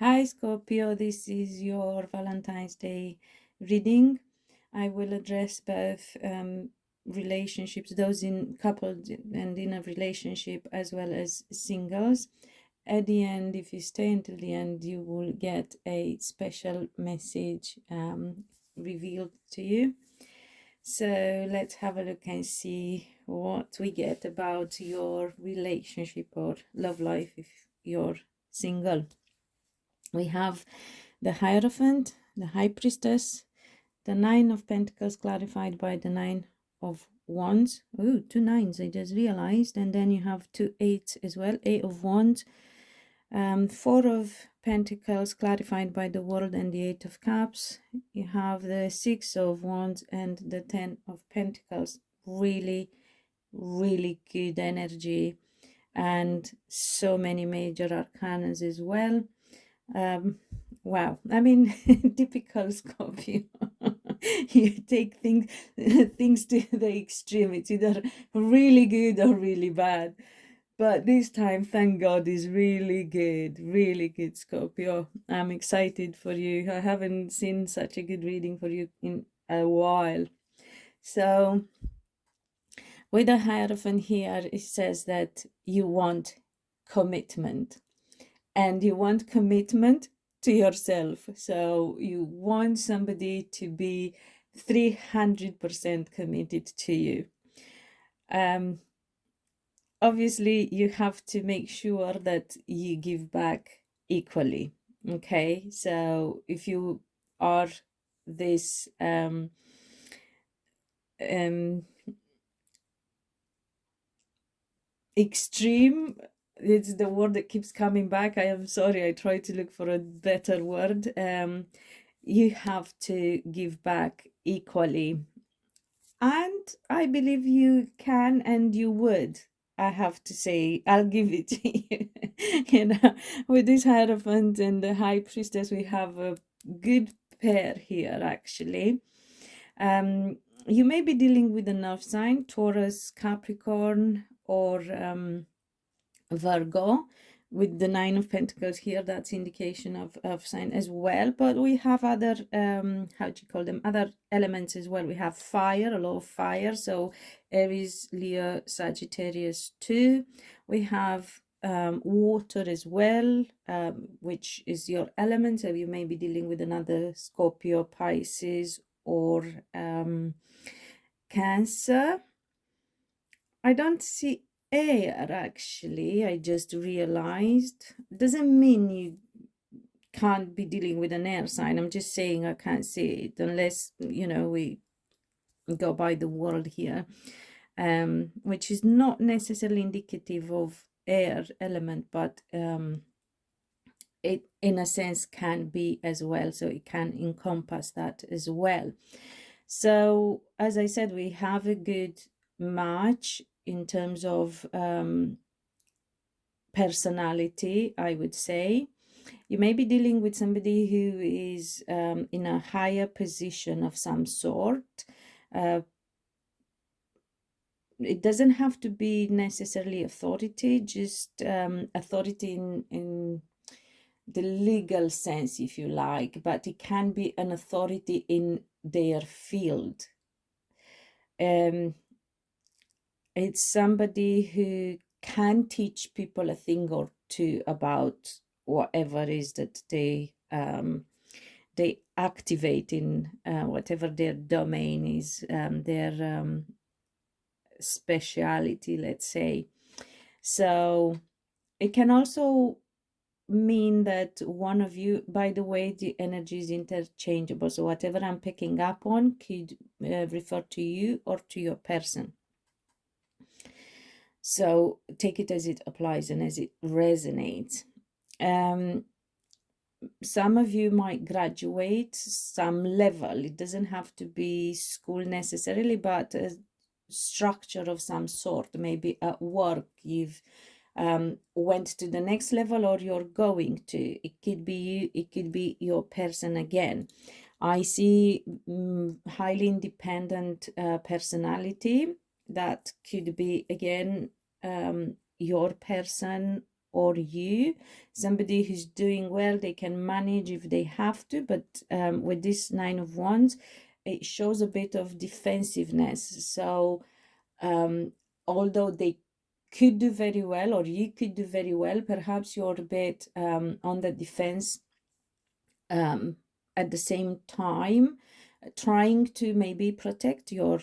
Hi Scorpio, this is your Valentine's Day reading. I will address both relationships, those in couples and in a relationship, as well as singles. At the end, if you stay until the end, you will get a special message revealed to you. So let's have a look and see what we get about your relationship or love life if you're single. We have the Hierophant, the High Priestess, the Nine of Pentacles clarified by the Nine of Wands. Oh, two nines, I just realized. And then you have two eights as well, Eight of Wands. Four of Pentacles clarified by the World and the Eight of Cups. You have the Six of Wands and the Ten of Pentacles. Really, really good energy. And so many major arcanas as well. Wow, I mean, typical Scorpio. You take things to the extreme. It's either really good or really bad. But this time, thank God, is really good, Scorpio. I'm excited for you. I haven't seen such a good reading for you in a while. So, with the Hierophant here, it says that you want commitment. And you want commitment to yourself. So you want somebody to be 300% committed to you. Obviously, you have to make sure that you give back equally. Okay, so if you are this extreme, it's the word that keeps coming back. I am sorry, I try to look for a better word. You have to give back equally, and I believe you can and you would. I have to say, I'll give it to you. You know, with this Hierophant and the High Priestess, we have a good pair here, actually. You may be dealing with an earth sign, Taurus, Capricorn, or Virgo. With the Nine of Pentacles here, that's indication of sign as well. But we have other, how do you call them, other elements as well. We have fire, a lot of fire. So Aries, Leo, Sagittarius too. We have water as well, which is your element. So you may be dealing with another Scorpio, Pisces, or Cancer. I don't see air, actually. I just realized. Doesn't mean you can't be dealing with an air sign. I'm just saying I can't see it unless, you know, we go by the world here, which is not necessarily indicative of air element, but it in a sense can be as well. So it can encompass that as well. So as I said, we have a good match in terms of personality, I would say. You may be dealing with somebody who is in a higher position of some sort. It doesn't have to be necessarily authority, just authority in the legal sense, if you like, but it can be an authority in their field. It's somebody who can teach people a thing or two about whatever it is that they activate in whatever their domain is, their speciality, let's say. So it can also mean that one of you, by the way, the energy is interchangeable. So whatever I'm picking up on could refer to you or to your person. So take it as it applies and as it resonates. Some of you might graduate some level. It doesn't have to be school necessarily, but a structure of some sort. Maybe at work you've went to the next level, or you're going to. It could be you, it could be your person again. I see highly independent personality. That could be again your person, or you. Somebody who's doing well, they can manage if they have to, but with this Nine of Wands, it shows a bit of defensiveness. So although they could do very well, or you could do very well, perhaps you're a bit on the defense at the same time, trying to maybe protect your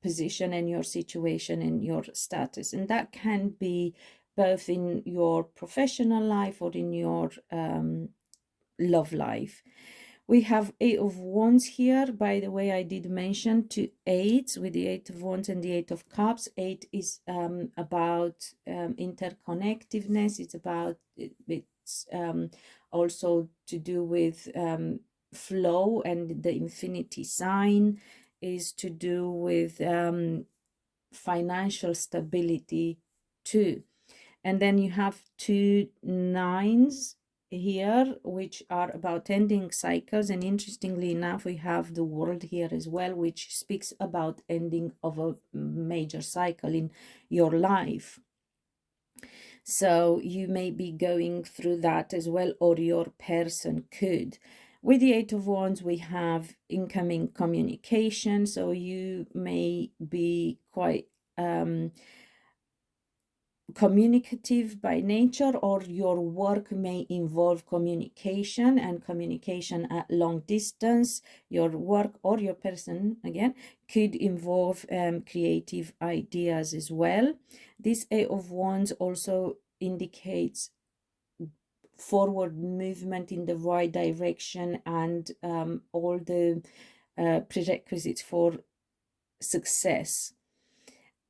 position and your situation and your status. And that can be both in your professional life or in your love life. We have Eight of Wands here. By the way, I did mention 2 eights with the Eight of Wands and the Eight of Cups. 8 is about interconnectiveness. It's about, it's also to do with flow, and the infinity sign is to do with financial stability too. And then you have 2 nines here, which are about ending cycles. And interestingly enough, we have the World here as well, which speaks about ending of a major cycle in your life. So you may be going through that as well, or your person could. With the Eight of Wands, we have incoming communication. So you may be quite communicative by nature, or your work may involve communication, and communication at long distance. Your work or your person, again, could involve creative ideas as well. This Eight of Wands also indicates forward movement in the right direction, and all the prerequisites for success.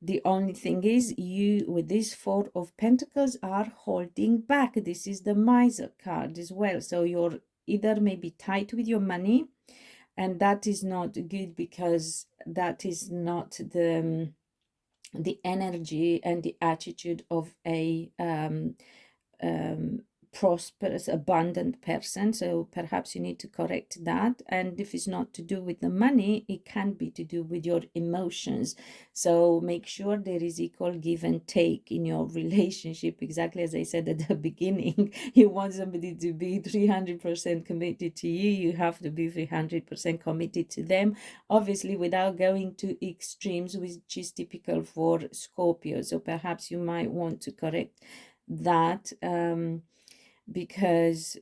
The only thing is, you with this Four of Pentacles are holding back. This is the Miser card as well. So you're either maybe tight with your money, and that is not good, because that is not the energy and the attitude of a prosperous, abundant person. So perhaps you need to correct that. And if it's not to do with the money, it can be to do with your emotions. So make sure there is equal give and take in your relationship. Exactly as I said at the beginning, you want somebody to be 300% committed to you, you have to be 300% committed to them, obviously without going to extremes, which is typical for Scorpio. So perhaps you might want to correct that, because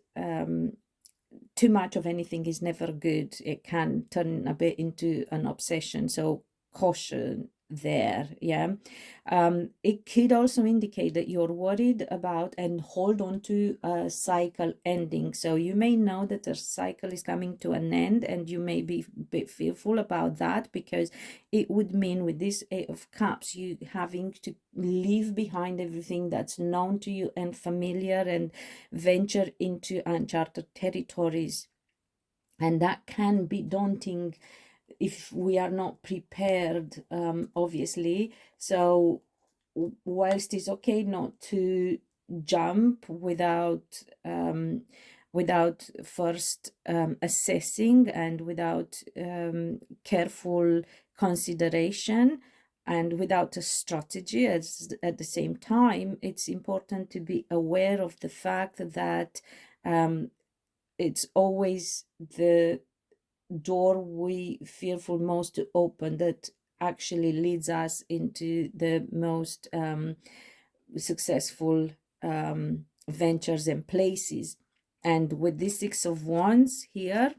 too much of anything is never good. It can turn a bit into an obsession. So caution there. Yeah. It could also indicate that you're worried about and hold on to a cycle ending. So you may know that a cycle is coming to an end, and you may be a bit fearful about that, because it would mean with this Eight of Cups, you having to leave behind everything that's known to you and familiar, and venture into uncharted territories. And that can be daunting if we are not prepared, obviously. So whilst it's okay not to jump without first assessing, and without careful consideration, and without a strategy, as at the same time, it's important to be aware of the fact that it's always the door we fearful most to open that actually leads us into the most successful ventures and places. And with this Six of Wands here,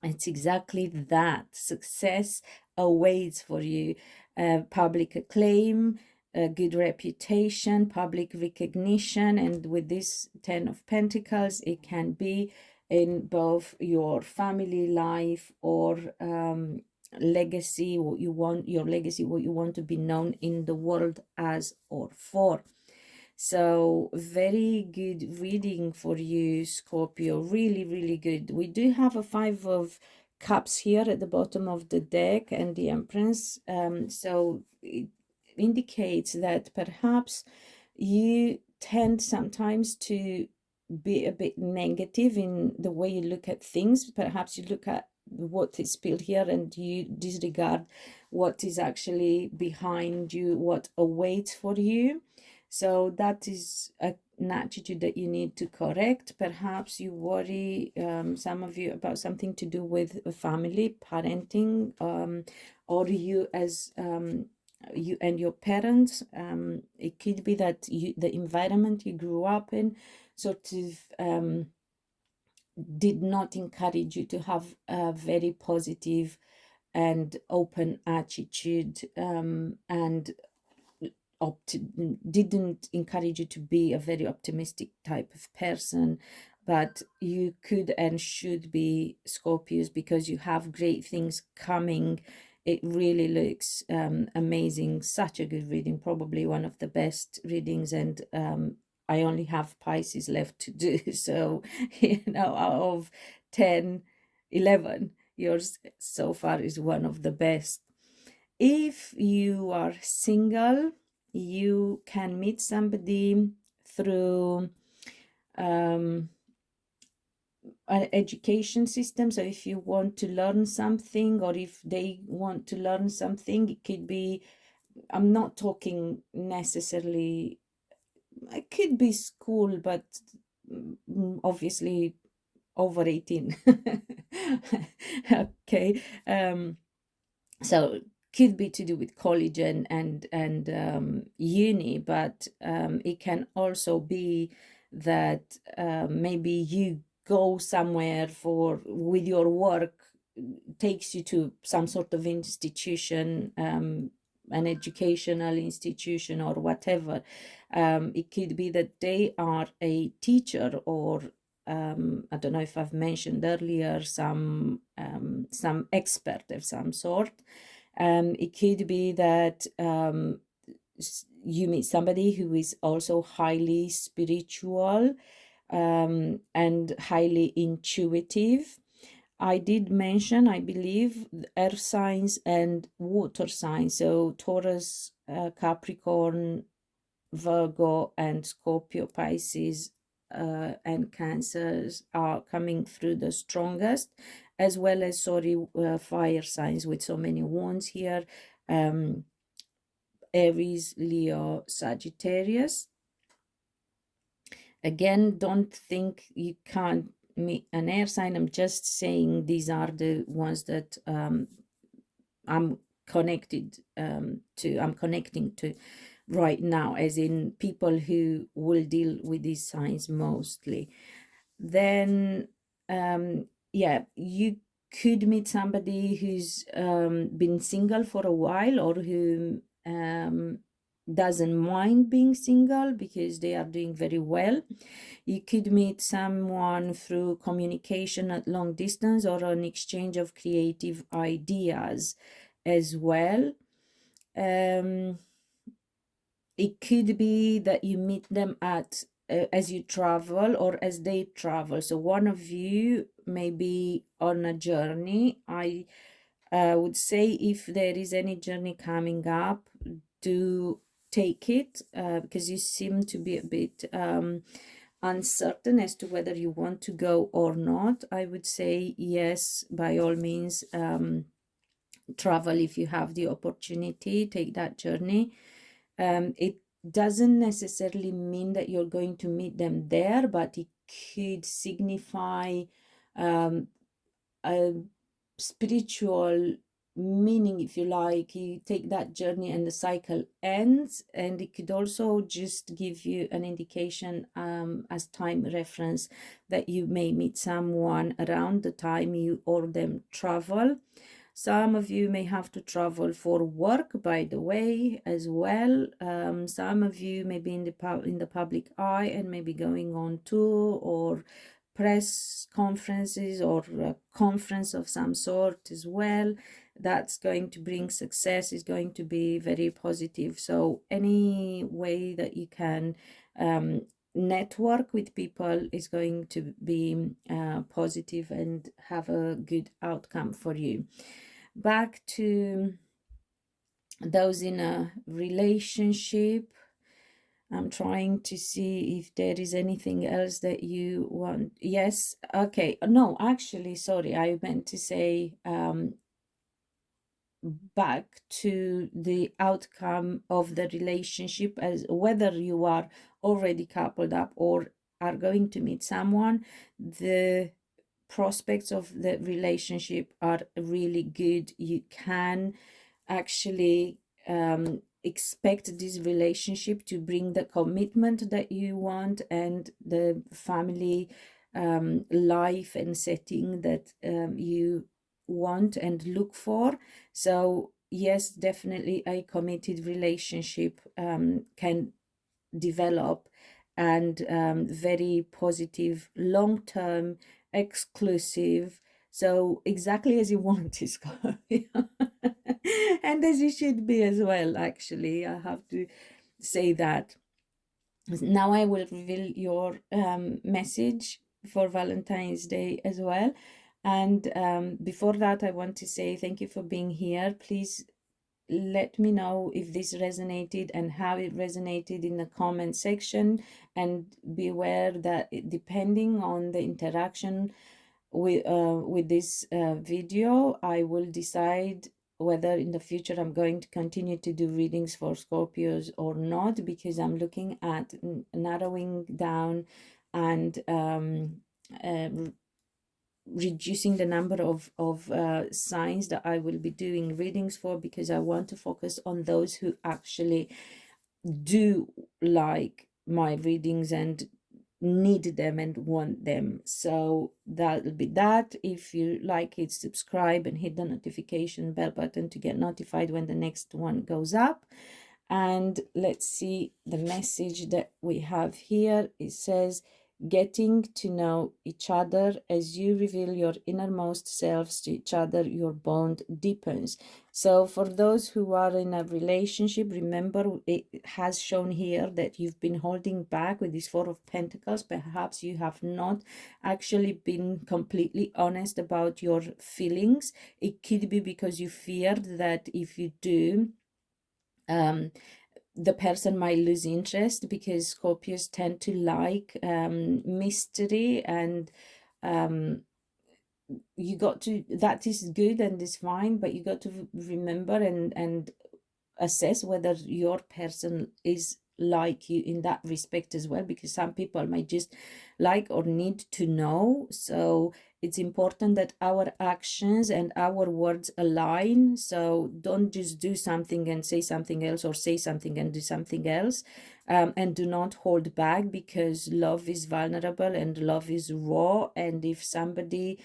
it's exactly that. Success awaits for you. Public acclaim, a good reputation, public recognition. And with this Ten of Pentacles, it can be in both your family life, or legacy, what you want, your legacy, what you want to be known in the world as or for. So very good reading for you, Scorpio. Really, really good. We do have a Five of Cups here at the bottom of the deck, and the Empress. So it indicates that perhaps you tend sometimes to be a bit negative in the way you look at things. Perhaps you look at what is spilled here, and you disregard what is actually behind you, what awaits for you. So that is an attitude that you need to correct. Perhaps you worry, some of you, about something to do with a family, parenting, or you as you and your parents. It could be that the environment you grew up in sort of did not encourage you to have a very positive and open attitude, and didn't encourage you to be a very optimistic type of person. But you could and should be, Scorpios, because you have great things coming. It really looks amazing. Such a good reading, probably one of the best readings. And I only have Pisces left to do. So, out of 10, 11, yours so far is one of the best. If you are single, you can meet somebody through an education system. So if you want to learn something, or if they want to learn something, it could be, I'm not talking necessarily, it could be school, but obviously over 18. Okay. So could be to do with college and uni, but it can also be that maybe you go somewhere with your work, takes you to some sort of institution, an educational institution or whatever. It could be that they are a teacher, or I don't know if I've mentioned earlier, some expert of some sort. It could be that you meet somebody who is also highly spiritual, and highly intuitive. I did mention, I believe, earth signs and water signs. So Taurus, Capricorn, Virgo, and Scorpio, Pisces, and Cancers are coming through the strongest, as well as, fire signs with so many wands here. Aries, Leo, Sagittarius. Again, don't think you can't meet an air sign. I'm just saying these are the ones that I'm connecting to right now, as in people who will deal with these signs mostly. Then yeah, you could meet somebody who's been single for a while, or who doesn't mind being single because they are doing very well. You could meet someone through communication at long distance, or an exchange of creative ideas as well. It could be that you meet them at as you travel, or as they travel. So one of you may be on a journey. I would say, if there is any journey coming up, do take it, because you seem to be a bit uncertain as to whether you want to go or not. I would say yes, by all means, travel if you have the opportunity, take that journey. It doesn't necessarily mean that you're going to meet them there, but it could signify a spiritual meaning, if you like. You take that journey and the cycle ends, and it could also just give you an indication, as time reference, that you may meet someone around the time you or them travel. Some of you may have to travel for work, by the way, as well. Some of you may be in the public eye and maybe going on tour or press conferences, or a conference of some sort as well. That's going to bring success, is going to be very positive. So any way that you can network with people is going to be positive and have a good outcome for you. Back to those in a relationship, I'm trying to see if there is anything else that you want. Yes, okay. No, actually, sorry, I meant to say back to the outcome of the relationship, as whether you are already coupled up or are going to meet someone. The prospects of the relationship are really good. You can actually expect this relationship to bring the commitment that you want and the family life and setting that you want and look for. So yes, definitely a committed relationship can develop, and very positive, long-term, exclusive, so exactly as you want is Scorpio. And as you should be as well, actually, I have to say that. Now I will reveal your message for Valentine's Day as well. And before that, I want to say thank you for being here. Please let me know if this resonated and how it resonated in the comment section, and be aware that depending on the interaction with this video, I will decide whether in the future I'm going to continue to do readings for Scorpios or not, because I'm looking at narrowing down and reducing the number of signs that I will be doing readings for, because I want to focus on those who actually do like my readings and need them and want them. So that'll be that. If you like it, subscribe and hit the notification bell button to get notified when the next one goes up. And let's see the message that we have here. It says, getting to know each other. As you reveal your innermost selves to each other, your bond deepens. So for those who are in a relationship, remember it has shown here that you've been holding back with this Four of Pentacles. Perhaps you have not actually been completely honest about your feelings. It could be because you feared that if you do, the person might lose interest, because Scorpios tend to like mystery, and you got to, that is good and is fine, but you got to remember and assess whether your person is like you in that respect as well, because some people might just like or need to know. So it's important that our actions and our words align. So don't just do something and say something else, or say something and do something else. And do not hold back, because love is vulnerable and love is raw. And if somebody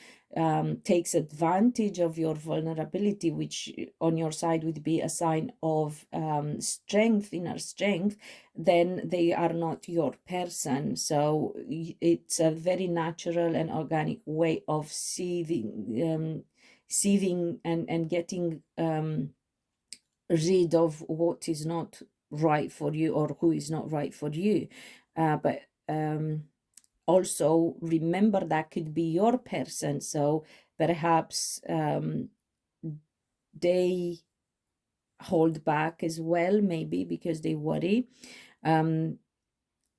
takes advantage of your vulnerability, which on your side would be a sign of strength, inner strength, then they are not your person. So it's a very natural and organic way of seething and getting rid of what is not right for you, or who is not right for you. But also remember that could be your person. So perhaps they hold back as well, maybe because they worry,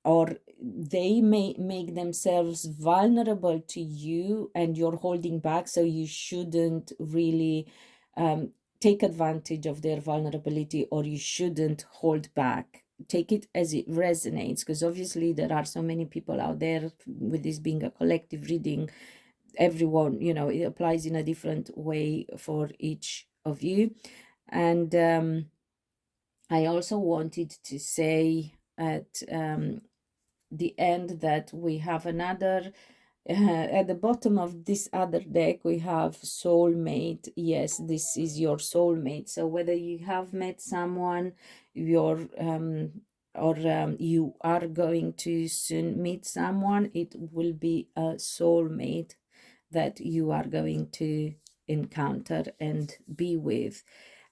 or they may make themselves vulnerable to you and you're holding back. So you shouldn't really take advantage of their vulnerability, or you shouldn't hold back. Take it as it resonates, because obviously there are so many people out there, with this being a collective reading, everyone, you know, it applies in a different way for each of you. And I also wanted to say at the end that we have another at the bottom of this other deck, we have soulmate. Yes, this is your soulmate. So whether you have met someone, your you are going to soon meet someone, it will be a soulmate that you are going to encounter and be with.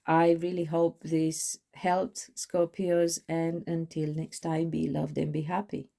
I really hope this helped, Scorpios, and until next time, be loved and be happy.